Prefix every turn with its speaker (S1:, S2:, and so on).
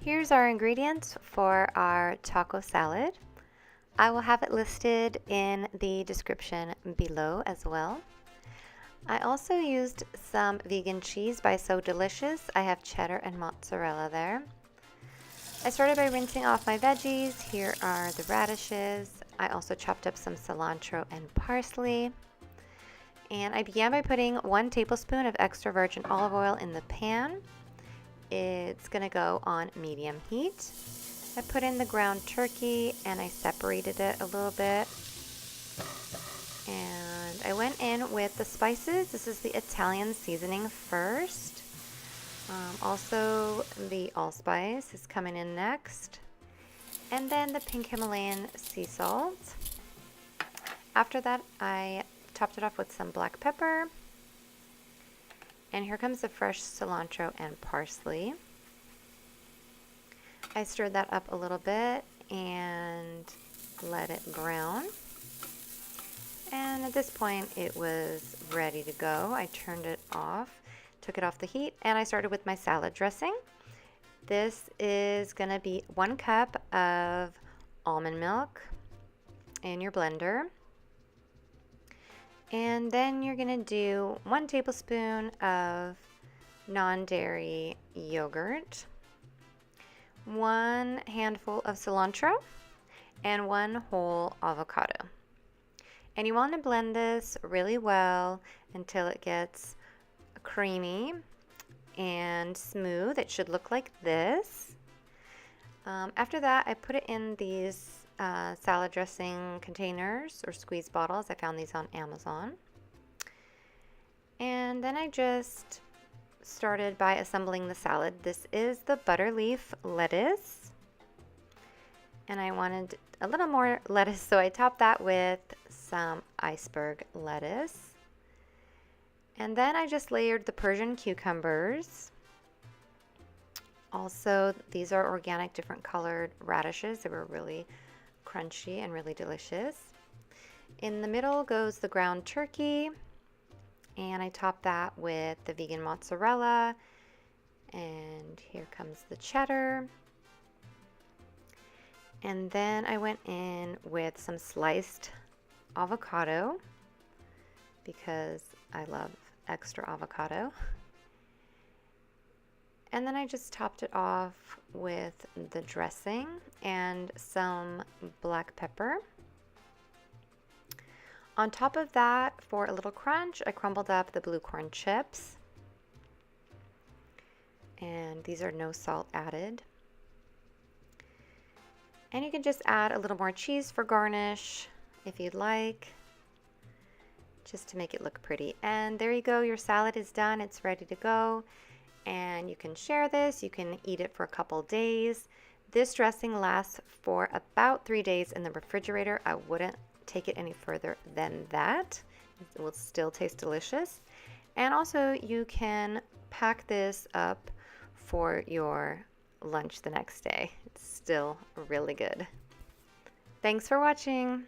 S1: Here's our ingredients for our taco salad. I will have it listed in the description below as well. I also used some vegan cheese by So Delicious. I have cheddar and mozzarella there. I started by rinsing off my veggies. Here are the radishes. I also chopped up some cilantro and parsley. And I began by putting 1 tablespoon of extra virgin olive oil in the pan. It's going to go on medium heat. I put in the ground turkey and I separated it a little bit. And I went in with the spices. This is the Italian seasoning first. Also, the allspice is coming in next. And then the pink Himalayan sea salt. After that, I topped it off with some black pepper. And here comes the fresh cilantro and parsley. I stirred that up a little bit and let it brown. And at this point, it was ready to go. I turned it off, took it off the heat, and I started with my salad dressing. This is going to be 1 cup of almond milk in your blender. And then you're going to do 1 tablespoon of non-dairy yogurt, 1 handful of cilantro, and 1 whole avocado. And you want to blend this really well until it gets creamy and smooth. It should look like this. After that, I put it in these salad dressing containers or squeeze bottles. I found these on Amazon. And then I just started by assembling the salad. This is the butter leaf lettuce. And I wanted a little more lettuce, so I topped that with some iceberg lettuce. And then I just layered the Persian cucumbers. Also, these are organic, different colored radishes. They were really crunchy and really delicious. In the middle goes the ground turkey, and I topped that with the vegan mozzarella, and here comes the cheddar. And then I went in with some sliced avocado because I love extra avocado. And then I just topped it off with the dressing and some black pepper. On top of that, for a little crunch, I crumbled up the blue corn chips. And these are no salt added. And you can just add a little more cheese for garnish if you'd like, just to make it look pretty. And there you go, your salad is done. It's ready to go. And you can share this. You can eat it for a couple days. This dressing lasts for about 3 days in the refrigerator. I wouldn't take it any further than that. It will still taste delicious. And also you can pack this up for your lunch the next day. It's still really good. Thanks for watching.